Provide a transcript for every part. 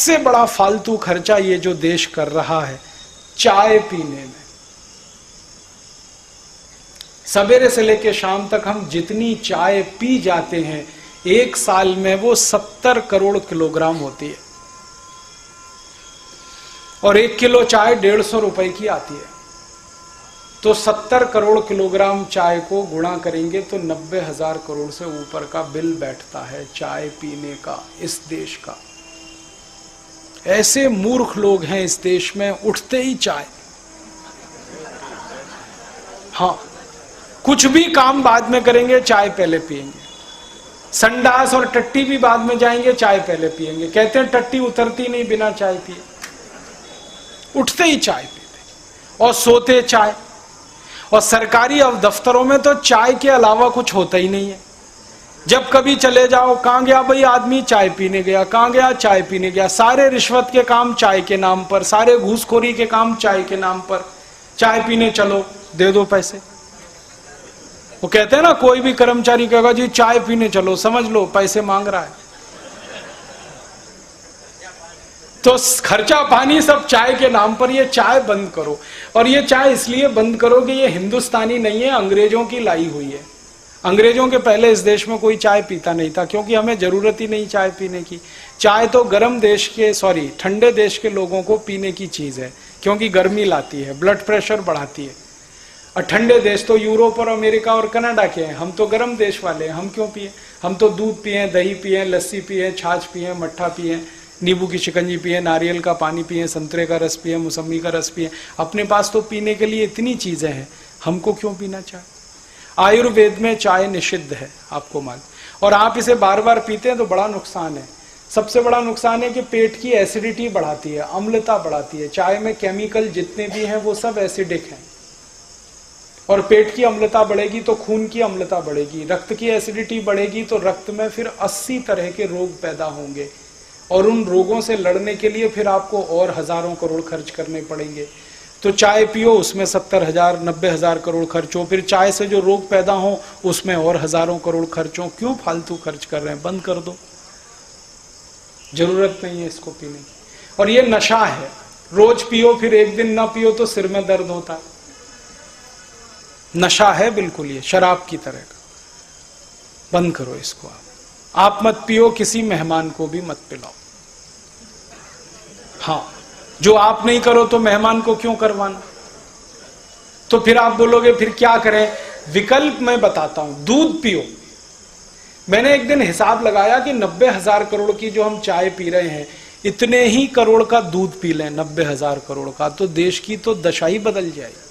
सबसे बड़ा फालतू खर्चा ये जो देश कर रहा है चाय पीने में। सवेरे से लेकर शाम तक हम जितनी चाय पी जाते हैं, एक साल में वो 70 करोड़ किलोग्राम होती है, और 1 किलो चाय 150 रुपए की आती है। तो 70 करोड़ किलोग्राम चाय को गुणा करेंगे तो 90,000 करोड़ से ऊपर का बिल बैठता है चाय पीने का इस देश का। ऐसे मूर्ख लोग हैं इस देश में, उठते ही चाय। हाँ, कुछ भी काम बाद में करेंगे, चाय पहले पिएंगे। संडास और टट्टी भी बाद में जाएंगे, चाय पहले पिएंगे। कहते हैं टट्टी उतरती नहीं बिना चाय पिए। उठते ही चाय पीते और सोते चाय। और सरकारी दफ्तरों में तो चाय के अलावा कुछ होता ही नहीं है। जब कभी चले जाओ, कहां गया भाई आदमी, चाय पीने गया, कहां गया, चाय पीने गया। सारे रिश्वत के काम चाय के नाम पर, सारे घूसखोरी के काम चाय के नाम पर। चाय पीने चलो, दे दो पैसे। वो कहते हैं ना, कोई भी कर्मचारी कहेगा जी चाय पीने चलो, समझ लो पैसे मांग रहा है। तो खर्चा पानी सब चाय के नाम पर। ये चाय बंद करो। और ये चाय इसलिए बंद करो कि ये हिंदुस्तानी नहीं है, अंग्रेजों की लाई हुई है। अंग्रेजों के पहले इस देश में कोई चाय पीता नहीं था, क्योंकि हमें जरूरत ही नहीं चाय पीने की। चाय तो गर्म देश के, ठंडे देश के लोगों को पीने की चीज है, क्योंकि गर्मी लाती है, ब्लड प्रेशर बढ़ाती है। और ठंडे देश तो यूरोप और अमेरिका और कनाडा के हैं। हम तो गर्म देश वाले हैं, हम क्यों पिए? हम तो दूध पिए, दही पिए, लस्सी पिए, छाछ पिए, मट्ठा पिए, नींबू की शिकंजी पिए, नारियल का पानी पिए, संतरे का रस पिए, मौसमी का रस पिए। अपने पास तो पीने के लिए इतनी चीजें हैं, हमको क्यों पीना चाय? आयुर्वेद में चाय निषिद्ध है, आपको मालूम। और आप इसे बार बार पीते हैं तो बड़ा नुकसान है। सबसे बड़ा नुकसान है कि पेट की एसिडिटी बढ़ाती है, अम्लता बढ़ाती है। चाय में केमिकल जितने भी हैं वो सब एसिडिक हैं, और पेट की अम्लता बढ़ेगी तो खून की अम्लता बढ़ेगी, रक्त की एसिडिटी बढ़ेगी तो रक्त में फिर 80 तरह के रोग पैदा होंगे, और उन रोगों से लड़ने के लिए फिर आपको और हजारों करोड़ खर्च करने पड़ेंगे। तो चाय पियो, उसमें 70,000 90,000 करोड़ खर्च हो, फिर चाय से जो रोग पैदा हो उसमें और हजारों करोड़ खर्च हो। क्यों फालतू खर्च कर रहे हैं? बंद कर दो, जरूरत नहीं है इसको पीने की। और ये नशा है, रोज पियो फिर एक दिन ना पियो तो सिर में दर्द होता है। नशा है बिल्कुल, ये शराब की तरह का। बंद करो इसको। आप मत पियो, किसी मेहमान को भी मत पिलाओ। हाँ, जो आप नहीं करो तो मेहमान को क्यों करवाना? तो फिर आप बोलोगे फिर क्या करें? विकल्प मैं बताता हूं, दूध पियो। मैंने एक दिन हिसाब लगाया कि 90,000 करोड़ की जो हम चाय पी रहे हैं, इतने ही करोड़ का दूध पी लें, 90,000 करोड़ का, तो देश की तो दशा ही बदल जाएगी।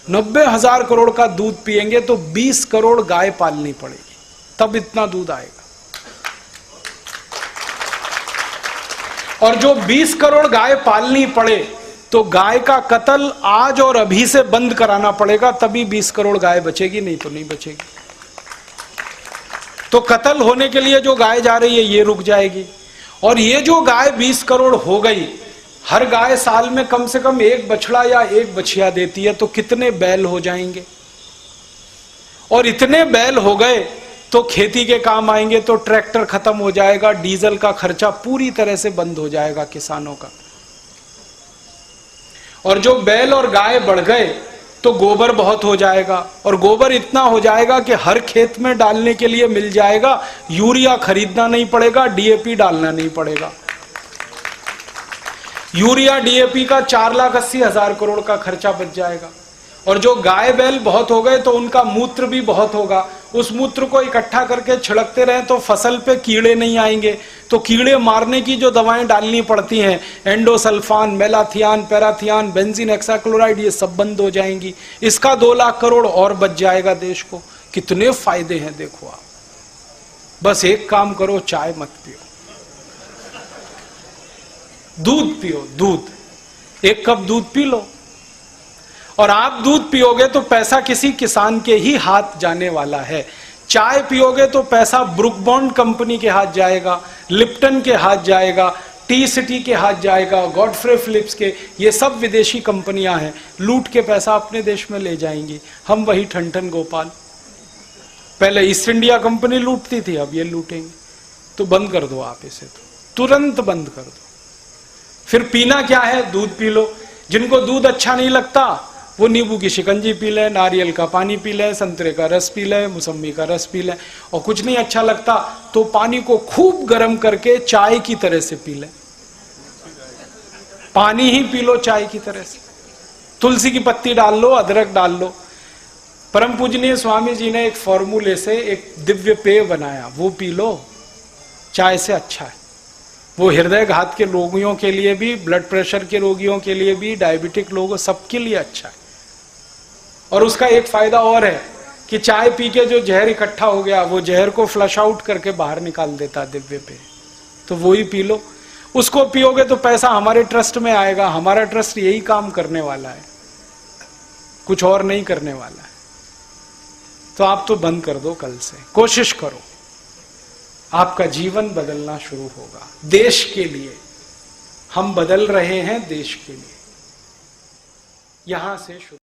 90,000 करोड़ का दूध पिएंगे तो 20 करोड़ गाय पालनी पड़ेगी, तब इतना दूध आएगा। और जो 20 करोड़ गाय पालनी पड़े तो गाय का कत्ल आज और अभी से बंद कराना पड़ेगा, तभी 20 करोड़ गाय बचेगी, नहीं तो नहीं बचेगी। तो कत्ल होने के लिए जो गाय जा रही है ये रुक जाएगी। और ये जो गाय 20 करोड़ हो गई, हर गाय साल में कम से कम एक बछड़ा या एक बछिया देती है, तो कितने बैल हो जाएंगे? और इतने बैल हो गए तो खेती के काम आएंगे, तो ट्रैक्टर खत्म हो जाएगा, डीजल का खर्चा पूरी तरह से बंद हो जाएगा किसानों का। और जो बैल और गाय बढ़ गए तो गोबर बहुत हो जाएगा, और गोबर इतना हो जाएगा कि हर खेत में डालने के लिए मिल जाएगा, यूरिया खरीदना नहीं पड़ेगा, डीएपी डालना नहीं पड़ेगा। यूरिया डीएपी का 4,80,000 करोड़ का खर्चा बच जाएगा। और जो गाय बैल बहुत हो गए तो उनका मूत्र भी बहुत होगा, उस मूत्र को इकट्ठा करके छिड़कते रहे तो फसल पे कीड़े नहीं आएंगे। तो कीड़े मारने की जो दवाएं डालनी पड़ती हैं, endosulfan, malathion, parathion, benzene hexachloride, ये सब बंद हो जाएंगी। इसका 2 लाख करोड़ और बच जाएगा देश को। कितने फायदे हैं देखो आप। बस एक काम करो, चाय मत पियो, दूध पियो। दूध, 1 कप दूध पी लो। और आप दूध पियोगे तो पैसा किसी किसान के ही हाथ जाने वाला है। चाय पियोगे तो पैसा ब्रुक बॉन्ड कंपनी के हाथ जाएगा, लिप्टन के हाथ जाएगा, टी सिटी के हाथ जाएगा, गॉडफ्रे फिलिप्स के, ये सब विदेशी कंपनियां हैं, लूट के पैसा अपने देश में ले जाएंगी। हम वही ठन गोपाल। पहले ईस्ट इंडिया कंपनी लूटती थी, अब ये लूटेंगे। तो बंद कर दो आप इसे, तो तुरंत बंद कर दो। फिर पीना क्या है, दूध पी लो। जिनको दूध अच्छा नहीं लगता वो नींबू की शिकंजी पी ले, नारियल का पानी पी ले, संतरे का रस पी ले, मौसम्मी का रस पी ले। और कुछ नहीं अच्छा लगता तो पानी को खूब गर्म करके चाय की तरह से पी ले। पानी ही पी लो चाय की तरह से। तुलसी की पत्ती डाल लो, अदरक डाल लो। परम पूजनीय स्वामी जी ने एक फॉर्मूले से एक दिव्य पेय बनाया, वो पी लो, चाय से अच्छा है। वो हृदय घात के रोगियों के लिए भी, ब्लड प्रेशर के रोगियों के लिए भी, डायबिटिक लोगों, सबके लिए अच्छा है। और उसका एक फायदा और है कि चाय पी के जो जहर इकट्ठा हो गया वो जहर को फ्लश आउट करके बाहर निकाल देता दिव्य पेय। तो वो ही पी लो। उसको पियोगे तो पैसा हमारे ट्रस्ट में आएगा। हमारा ट्रस्ट यही काम करने वाला है, कुछ और नहीं करने वाला है। तो आप तो बंद कर दो कल से, कोशिश करो, आपका जीवन बदलना शुरू होगा। देश के लिए हम बदल रहे हैं, देश के लिए। यहां से शुरू